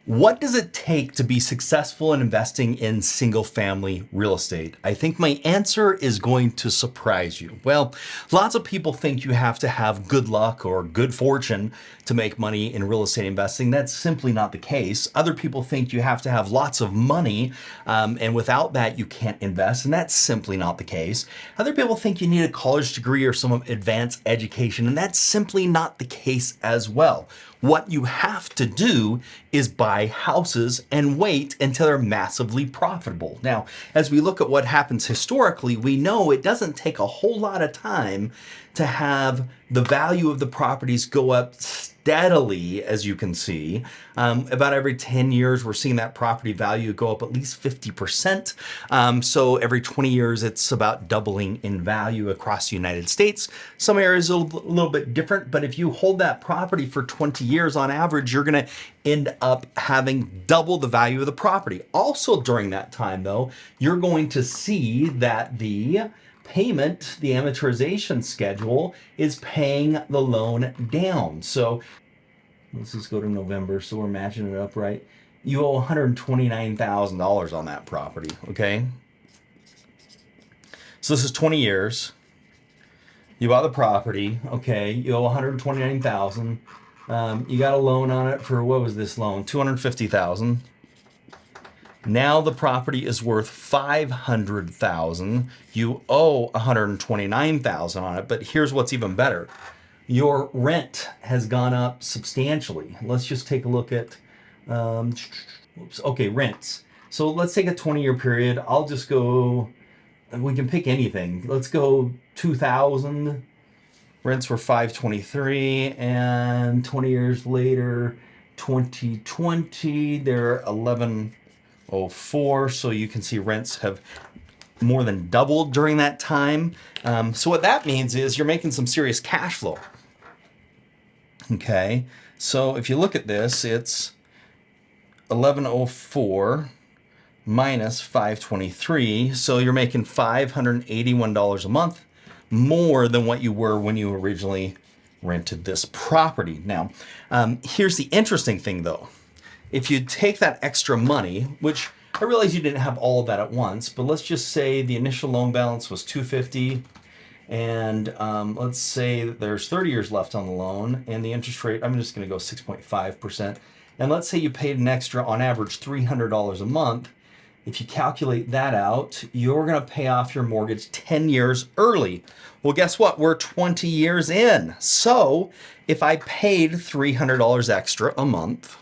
What does it take to be successful in investing in single-family real estate? I think my answer is going to surprise you. Well, lots of people think you have to have good luck or good fortune to make money in real estate investing. That's simply not the case. Other people think you have to have lots of money, and without that, you can't invest, and that's simply not the case. Other people think you need a college degree or some advanced education, and that's simply not the case as well. What you have to do is buy houses and wait until they're massively profitable. Now, as we look at what happens historically, we know it doesn't take a whole lot of time to have the value of the properties go up steadily, as you can see. About every 10 years, we're seeing that property value go up at least 50%. So every 20 years, it's about doubling in value across the United States. Some areas are a little bit different, but if you hold that property for 20 years on average, you're gonna end up having double the value of the property. Also during that time though, you're going to see that the payment, the amortization schedule, is paying the loan down. So let's just go to November, so we're matching it up right. You owe $129,000 on that property, okay? So this is 20 years. You bought the property, okay? You owe $129,000. You got a loan on it for, what was this loan? $250,000. Now the property is worth $500,000. You owe $129,000 on it, but here's what's even better. Your rent has gone up substantially. Let's just take a look at, rents. So let's take a 20-year period. I'll just go, we can pick anything. Let's go 2000. Rents were $523, and 20 years later, 2020, they're $1104. So you can see rents have more than doubled during that time. So what that means is you're making some serious cash flow. Okay, so if you look at this, it's 1104 minus 523. So you're making $581 a month more than what you were when you originally rented this property. Now, here's the interesting thing though. If you take that extra money, which I realize you didn't have all of that at once, but let's just say the initial loan balance was $250, and let's say that there's 30 years left on the loan, and the interest rate, I'm just gonna go 6.5%. And let's say you paid an extra, on average, $300 a month. If you calculate that out, you're gonna pay off your mortgage 10 years early. Well, guess what? We're 20 years in. So if I paid $300 extra a month,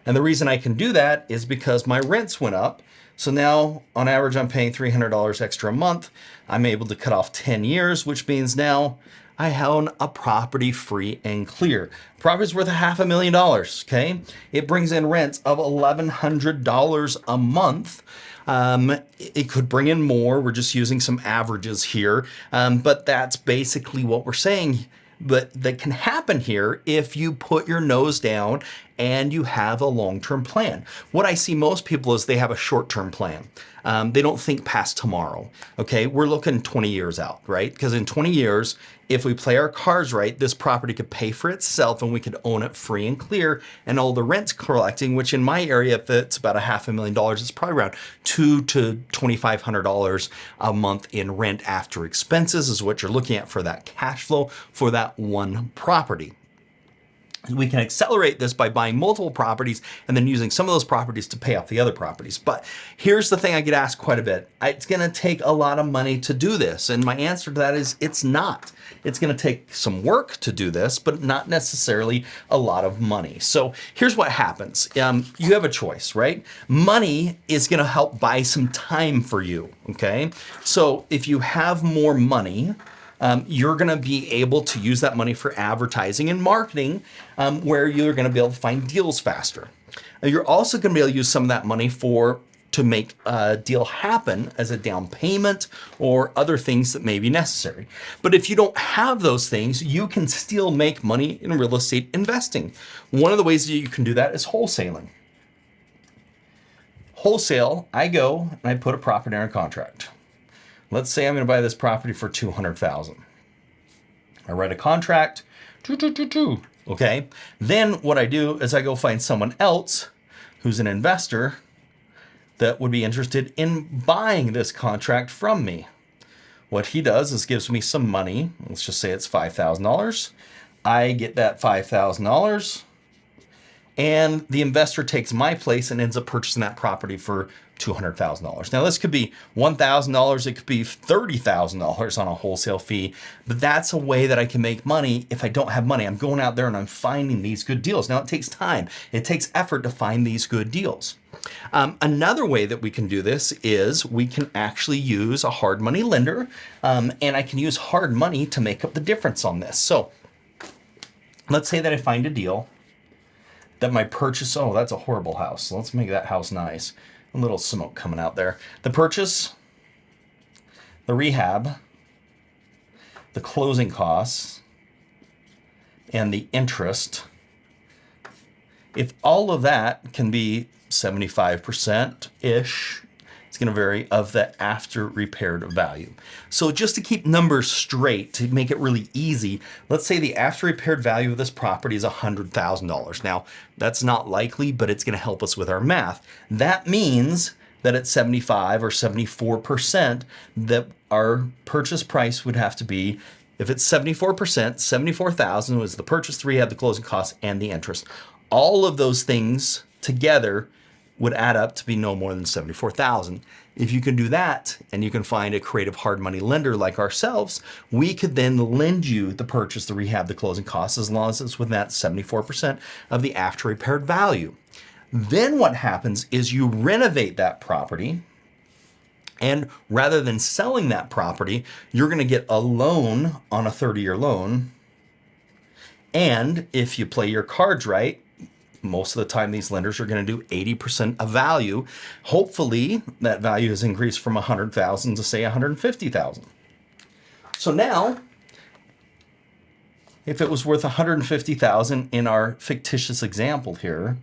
and the reason I can do that is because my rents went up. So now on average, I'm paying $300 extra a month. I'm able to cut off 10 years, which means now I own a property free and clear. Property's worth $500,000, okay? It brings in rents of $1,100 a month. It could bring in more. We're just using some averages here, but that's basically what we're saying. But that can happen here if you put your nose down and you have a long-term plan. What I see most people is they have a short-term plan. They don't think past tomorrow. Okay, we're looking 20 years out, right? Because in 20 years, if we play our cards right, this property could pay for itself and we could own it free and clear, and all the rent's collecting, which in my area, if it's about $500,000, it's probably around $200 to $2,500 a month in rent after expenses is what you're looking at for that cash flow for that one property. We can accelerate this by buying multiple properties and then using some of those properties to pay off the other properties. But here's the thing I get asked quite a bit. It's gonna take a lot of money to do this. And my answer to that is it's not. It's gonna take some work to do this, but not necessarily a lot of money. So here's what happens. You have a choice, right? Money is gonna help buy some time for you, okay? So if you have more money, you're gonna be able to use that money for advertising and marketing, where you're gonna be able to find deals faster. You're also gonna be able to use some of that money to make a deal happen as a down payment or other things that may be necessary. But if you don't have those things, you can still make money in real estate investing. One of the ways that you can do that is wholesaling. Wholesale, I go and I put a property under contract. Let's say I'm gonna buy this property for $200,000. I write a contract, Okay. Then what I do is I go find someone else who's an investor that would be interested in buying this contract from me. What he does is gives me some money. Let's just say it's $5,000. I get that $5,000 and the investor takes my place and ends up purchasing that property for $200,000. Now this could be $1,000, it could be $30,000 on a wholesale fee, but that's a way that I can make money if I don't have money. I'm going out there and I'm finding these good deals. Now it takes time, it takes effort to find these good deals. Another way that we can do this is we can actually use a hard money lender, and I can use hard money to make up the difference on this. So let's say that I find a deal that my purchase, oh, that's a horrible house. Let's make that house nice. A little smoke coming out there. The purchase, the rehab, the closing costs, and the interest. If all of that can be 75%-ish, it's going to vary, of the after repaired value. So just to keep numbers straight, to make it really easy, let's say the after repaired value of this property is $100,000. Now, that's not likely, but it's going to help us with our math. That means that at 75 or 74%, that our purchase price would have to be, if it's 74%, 74,000 was the purchase, the rehab, the closing costs, and the interest. All of those things together would add up to be no more than 74,000. If you can do that and you can find a creative hard money lender like ourselves, we could then lend you the purchase, the rehab, the closing costs, as long as it's within that 74% of the after repaired value. Then what happens is you renovate that property, and rather than selling that property, you're going to get a loan on a 30-year loan. And if you play your cards right, most of the time these lenders are going to do 80% of value. Hopefully that value has increased from 100,000 to say 150,000. So now, if it was worth 150,000 in our fictitious example here,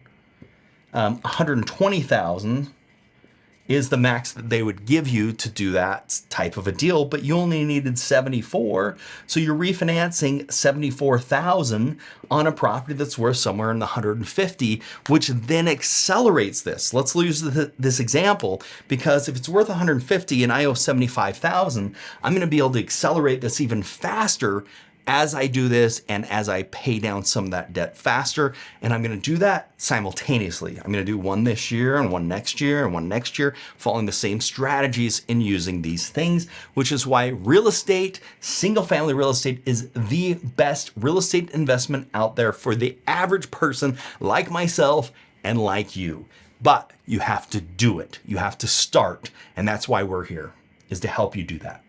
120,000 is the max that they would give you to do that type of a deal, but you only needed 74. So you're refinancing 74,000 on a property that's worth somewhere in the 150, which then accelerates this. Let's use this example, because if it's worth 150 and I owe 75,000, I'm going to be able to accelerate this even faster as I do this and as I pay down some of that debt faster. And I'm going to do that simultaneously. I'm going to do one this year and one next year and one next year, following the same strategies in using these things, which is why real estate, single family real estate, is the best real estate investment out there for the average person like myself and like you. But you have to do it. You have to start. And that's why we're here, is to help you do that.